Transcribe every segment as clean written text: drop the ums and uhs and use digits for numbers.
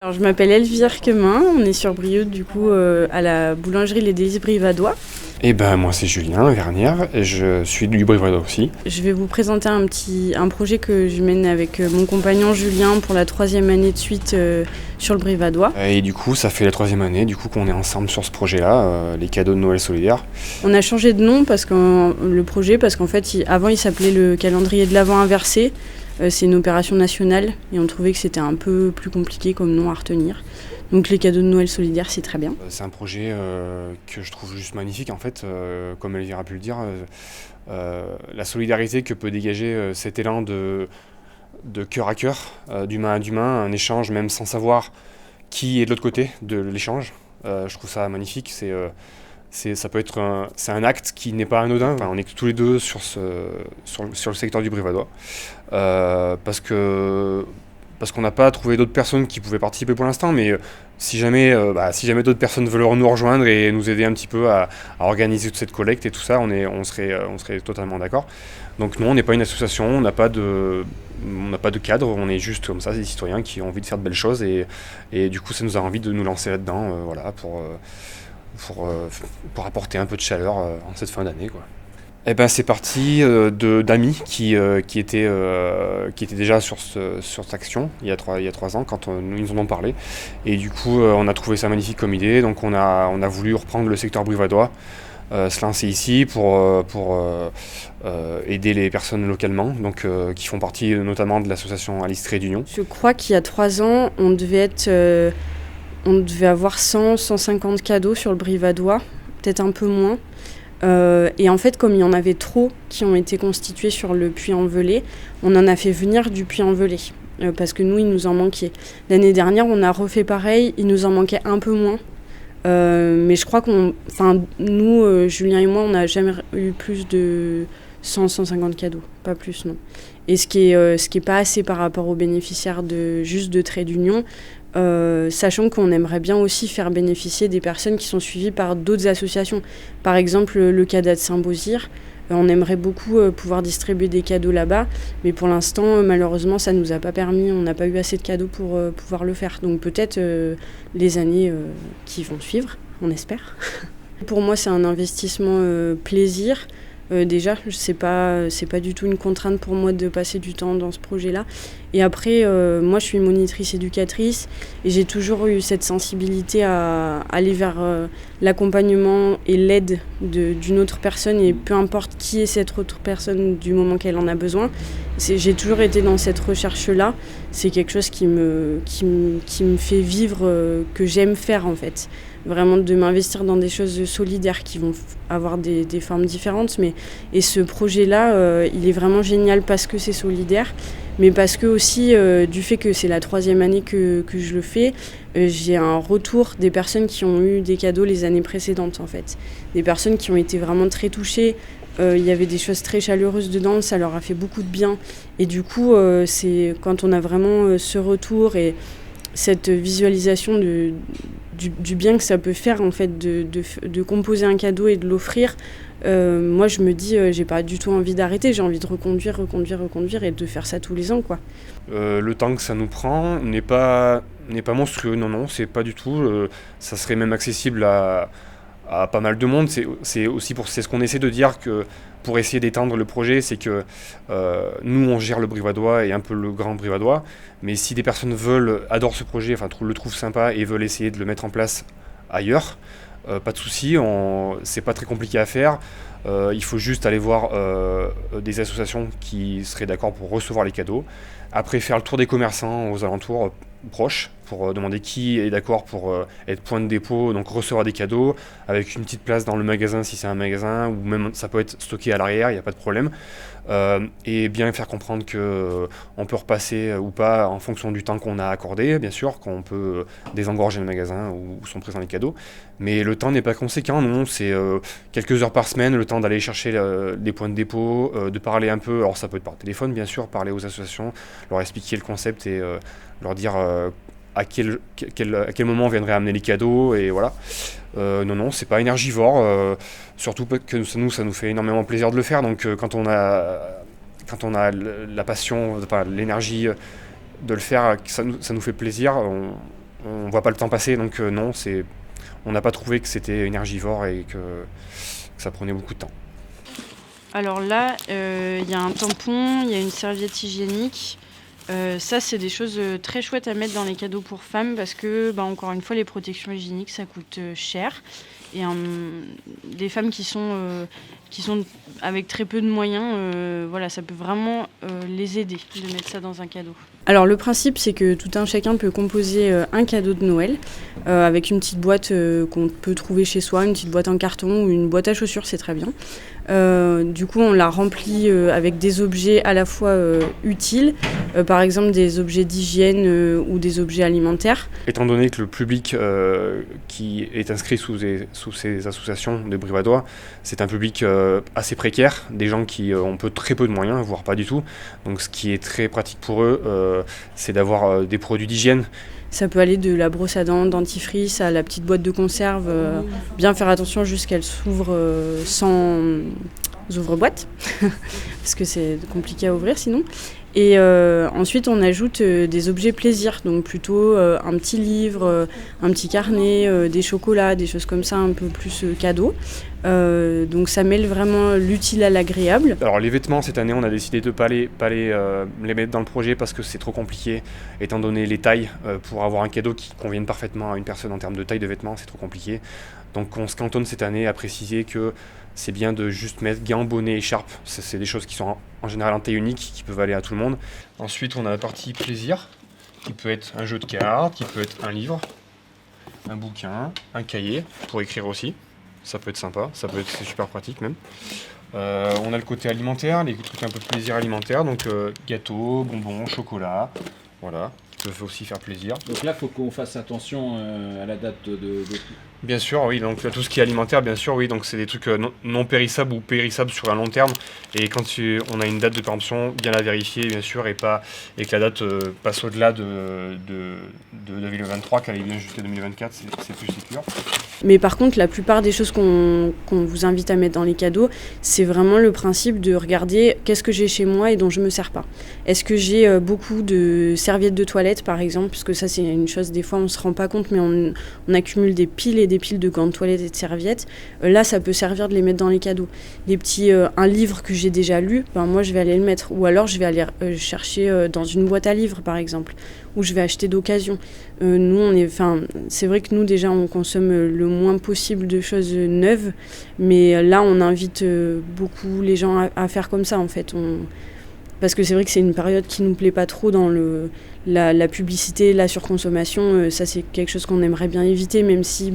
Alors, je m'appelle Elvire Quemin, on est sur Brioude du coup à la boulangerie Les Délices Brivadois. Et ben moi c'est Julien Vernière et je suis du Brivadois aussi. Je vais vous présenter un projet que je mène avec mon compagnon Julien pour la 3e année de suite sur le Brivadois. Et du coup ça fait la 3e année qu'on est ensemble sur ce projet-là, les cadeaux de Noël solidaires. On a changé de nom parce qu'en fait avant il s'appelait le calendrier de l'Avent inversé. C'est une opération nationale et on trouvait que c'était un peu plus compliqué comme nom à retenir. Donc les cadeaux de Noël solidaires, c'est très bien. C'est un projet que je trouve juste magnifique en fait, comme Elvire a pu le dire. La solidarité que peut dégager cet élan de cœur à cœur, d'humain à d'humain, un échange même sans savoir qui est de l'autre côté de l'échange. Je trouve ça magnifique. C'est un acte qui n'est pas anodin. Enfin, on est tous les deux sur le secteur du Brivadois. Parce qu'on n'a pas trouvé d'autres personnes qui pouvaient participer pour l'instant, mais si jamais d'autres personnes veulent nous rejoindre et nous aider un petit peu à organiser toute cette collecte et tout ça, on serait totalement d'accord. Donc non, on n'est pas une association, on n'a pas de cadre, on est juste comme ça, des citoyens qui ont envie de faire de belles choses et du coup ça nous a envie de nous lancer là-dedans, pour apporter un peu de chaleur en cette fin d'année, quoi. Eh ben, c'est parti d'amis qui étaient déjà sur cette action il y a 3 ans quand ils nous en ont parlé. Et du coup, on a trouvé ça magnifique comme idée. Donc on a voulu reprendre le secteur brivadois, se lancer ici pour aider les personnes localement, donc qui font partie notamment de l'association Alice Trait d'Union. Je crois qu'il y a 3 ans, on devait avoir 100-150 cadeaux sur le Brivadois, peut-être un peu moins. Et en fait, comme il y en avait trop qui ont été constitués sur le Puy-en-Velay, on en a fait venir du Puy-en-Velay. Parce que nous, il nous en manquait. L'année dernière, on a refait pareil, il nous en manquait un peu moins. Mais je crois nous, Julien et moi, on n'a jamais eu plus de 100-150 cadeaux, pas plus, non. Et ce qui est pas assez par rapport aux bénéficiaires de Trait d'Union, sachant qu'on aimerait bien aussi faire bénéficier des personnes qui sont suivies par d'autres associations. Par exemple, le CADA de Saint-Beauzire, on aimerait beaucoup pouvoir distribuer des cadeaux là-bas, mais pour l'instant, malheureusement, ça ne nous a pas permis, on n'a pas eu assez de cadeaux pour pouvoir le faire. Donc peut-être les années qui vont suivre, on espère. Pour moi, c'est un investissement plaisir. Déjà, c'est pas du tout une contrainte pour moi de passer du temps dans ce projet-là. Et après, moi, je suis monitrice éducatrice et j'ai toujours eu cette sensibilité à aller vers l'accompagnement et l'aide d'une autre personne, et peu importe qui est cette autre personne du moment qu'elle en a besoin. J'ai toujours été dans cette recherche-là. C'est quelque chose qui me fait vivre, que j'aime faire en fait. Vraiment de m'investir dans des choses solidaires qui vont avoir des formes différentes. Et ce projet-là, il est vraiment génial parce que c'est solidaire, mais parce que aussi, du fait que c'est la 3e année que je le fais, j'ai un retour des personnes qui ont eu des cadeaux les années précédentes en fait. Des personnes qui ont été vraiment très touchées. Il y avait des choses très chaleureuses dedans, ça leur a fait beaucoup de bien. Et du coup, c'est quand on a vraiment ce retour et cette visualisation du bien que ça peut faire en fait de composer un cadeau et de l'offrir, moi je me dis j'ai pas du tout envie d'arrêter, j'ai envie de reconduire et de faire ça tous les ans, quoi. Le temps que ça nous prend n'est pas monstrueux, non, c'est pas du tout. Ça serait même accessible à pas mal de monde. C'est ce qu'on essaie de dire, que pour essayer d'étendre le projet, c'est que nous on gère le Brivadois et un peu le Grand Brivadois, mais si des personnes adorent ce projet, le trouvent sympa et veulent essayer de le mettre en place ailleurs, pas de souci, c'est pas très compliqué à faire. Il faut juste aller voir des associations qui seraient d'accord pour recevoir les cadeaux. Après, faire le tour des commerçants aux alentours proches pour demander qui est d'accord pour être point de dépôt, donc recevoir des cadeaux avec une petite place dans le magasin si c'est un magasin, ou même ça peut être stocké à l'arrière, il n'y a pas de problème. Et bien faire comprendre qu'on peut repasser ou pas en fonction du temps qu'on a accordé, bien sûr, qu'on peut désengorger le magasin où sont présents les cadeaux. Mais le temps n'est pas conséquent, non, c'est quelques heures par semaine, le temps d'aller chercher des points de dépôt, de parler un peu, alors ça peut être par téléphone bien sûr, parler aux associations, leur expliquer le concept et leur dire à quel moment on viendrait amener les cadeaux, et voilà. Non, c'est pas énergivore, surtout que ça nous fait énormément plaisir de le faire, donc quand on a la passion, l'énergie de le faire, que ça nous fait plaisir, on voit pas le temps passer, donc non, on n'a pas trouvé que c'était énergivore et que ça prenait beaucoup de temps. Alors là, il y a un tampon, il y a une serviette hygiénique. Ça, c'est des choses très chouettes à mettre dans les cadeaux pour femmes parce que, encore une fois, les protections hygiéniques, ça coûte cher. Et des femmes qui sont avec très peu de moyens, ça peut vraiment les aider de mettre ça dans un cadeau. Alors le principe, c'est que tout un chacun peut composer un cadeau de Noël avec une petite boîte qu'on peut trouver chez soi, une petite boîte en carton ou une boîte à chaussures, c'est très bien. Du coup, on la remplit avec des objets à la fois utiles, par exemple des objets d'hygiène ou des objets alimentaires. Étant donné que le public qui est inscrit sous ces associations de Brivadois, c'est un public assez précaire, des gens qui ont très peu de moyens, voire pas du tout. Donc ce qui est très pratique pour eux, c'est d'avoir des produits d'hygiène. Ça peut aller de la brosse à dents, dentifrice, à la petite boîte de conserve. Bien faire attention juste qu'elle s'ouvre sans ouvre-boîte, parce que c'est compliqué à ouvrir sinon. Et ensuite, on ajoute des objets plaisir, donc plutôt un petit livre, un petit carnet, des chocolats, des choses comme ça, un peu plus cadeau. Donc ça mêle vraiment l'utile à l'agréable. Alors les vêtements, cette année, on a décidé de ne pas les mettre dans le projet parce que c'est trop compliqué, étant donné les tailles. Pour avoir un cadeau qui convienne parfaitement à une personne en termes de taille de vêtements, c'est trop compliqué. Donc on se cantonne cette année à préciser que c'est bien de juste mettre gants, bonnets, écharpe. C'est des choses qui sont en général en taille unique, qui peuvent aller à tout le monde. Ensuite, on a la partie plaisir, qui peut être un jeu de cartes, qui peut être un livre, un bouquin, un cahier, pour écrire aussi. Ça peut être sympa, c'est super pratique même. On a le côté alimentaire, les trucs un peu plaisir alimentaire, donc gâteaux, bonbons, chocolat, voilà, qui peuvent aussi faire plaisir. Donc là, il faut qu'on fasse attention à la date de... Bien sûr, oui, donc tout ce qui est alimentaire, bien sûr, oui, donc c'est des trucs non périssables ou périssables sur un long terme. Et quand on a une date de péremption, bien la vérifier, bien sûr, et que la date passe au-delà de 2023, qu'elle est bien jusqu'à 2024, c'est plus sécure. Mais par contre, la plupart des choses qu'on vous invite à mettre dans les cadeaux, c'est vraiment le principe de regarder qu'est-ce que j'ai chez moi et dont je ne me sers pas. Est-ce que j'ai beaucoup de serviettes de toilette, par exemple, parce que ça, c'est une chose, des fois, on ne se rend pas compte, mais on accumule des piles et des piles de gants de toilette et de serviettes. Là, ça peut servir de les mettre dans les cadeaux. Un livre que j'ai déjà lu, moi, je vais aller le mettre. Ou alors, je vais aller chercher dans une boîte à livres, par exemple, ou je vais acheter d'occasion. C'est vrai que nous, déjà, on consomme le moins possible de choses neuves, mais là, on invite beaucoup les gens à faire comme ça, en fait. Parce que c'est vrai que c'est une période qui nous plaît pas trop dans la publicité, la surconsommation. Ça, c'est quelque chose qu'on aimerait bien éviter, même si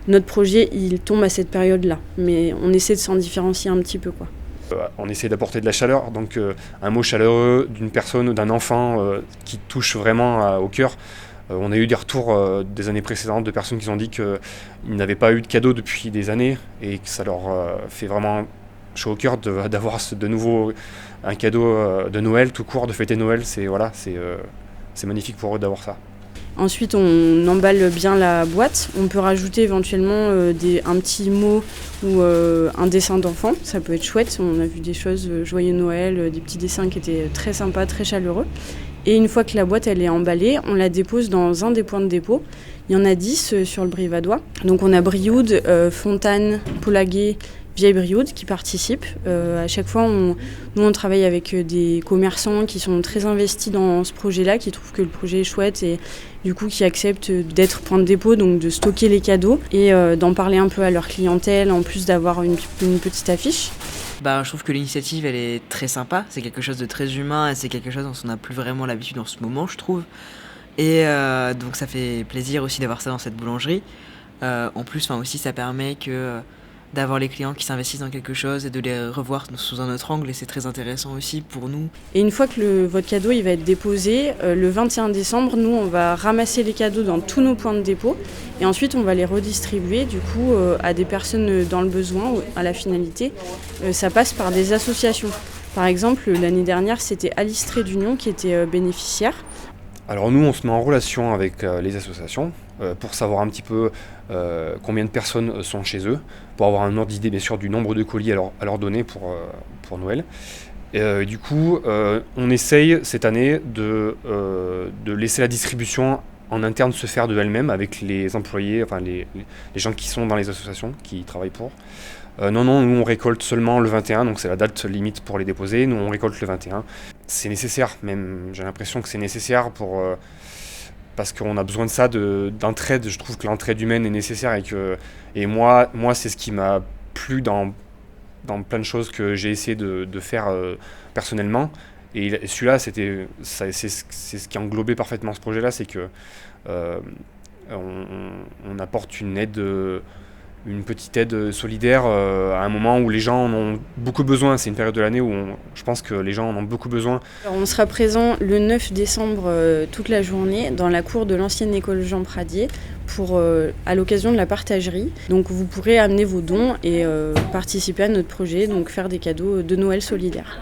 notre projet, il tombe à cette période-là. Mais on essaie de s'en différencier un petit peu, quoi. On essaie d'apporter de la chaleur, donc un mot chaleureux d'une personne ou d'un enfant qui touche vraiment au cœur. On a eu des retours des années précédentes de personnes qui ont dit qu'ils n'avaient pas eu de cadeau depuis des années et que ça leur fait vraiment chaud au cœur d'avoir de nouveau un cadeau de Noël tout court, de fêter Noël. C'est magnifique pour eux d'avoir ça. Ensuite, on emballe bien la boîte. On peut rajouter éventuellement un petit mot ou un dessin d'enfant. Ça peut être chouette. On a vu des choses, Joyeux Noël, des petits dessins qui étaient très sympas, très chaleureux. Et une fois que la boîte elle est emballée, on la dépose dans un des points de dépôt. Il y en a 10 sur le Brivadois. Donc on a Brioude, Fontane, Polaguet, Vieille Brioude qui participent. À chaque fois, nous on travaille avec des commerçants qui sont très investis dans ce projet-là, qui trouvent que le projet est chouette et du coup qui acceptent d'être point de dépôt, donc de stocker les cadeaux et d'en parler un peu à leur clientèle, en plus d'avoir une petite affiche. Je trouve que l'initiative elle est très sympa, c'est quelque chose de très humain et c'est quelque chose dont on n'a plus vraiment l'habitude en ce moment, je trouve. Et donc ça fait plaisir aussi d'avoir ça dans cette boulangerie. En plus, aussi ça permet d'avoir les clients qui s'investissent dans quelque chose et de les revoir sous un autre angle et c'est très intéressant aussi pour nous. Et une fois que votre cadeau il va être déposé, le 21 décembre, nous on va ramasser les cadeaux dans tous nos points de dépôt et ensuite on va les redistribuer du coup à des personnes dans le besoin, à la finalité. Ça passe par des associations. Par exemple, l'année dernière, c'était Alice Trait d'Union qui était bénéficiaire. Alors nous, on se met en relation avec les associations pour savoir un petit peu combien de personnes sont chez eux, pour avoir un ordre d'idée bien sûr du nombre de colis à leur donner pour Noël. Et, du coup, on essaye cette année de laisser la distribution en interne se faire de elle-même avec les employés, enfin les gens qui sont dans les associations, qui travaillent pour. Non, nous on récolte seulement le 21, donc c'est la date limite pour les déposer. Nous on récolte le 21. C'est nécessaire, même j'ai l'impression que c'est nécessaire parce qu'on a besoin de ça, d'entraide. Je trouve que l'entraide humaine est nécessaire et moi c'est ce qui m'a plu dans plein de choses que j'ai essayé de faire personnellement. Et celui-là, c'est ce qui englobait parfaitement ce projet-là, c'est que on apporte une petite aide solidaire à un moment où les gens en ont beaucoup besoin. C'est une période de l'année où je pense que les gens en ont beaucoup besoin. Alors, on sera présent le 9 décembre toute la journée dans la cour de l'ancienne école Jean Pradier à l'occasion de la partagerie. Donc vous pourrez amener vos dons et participer à notre projet, donc faire des cadeaux de Noël solidaires.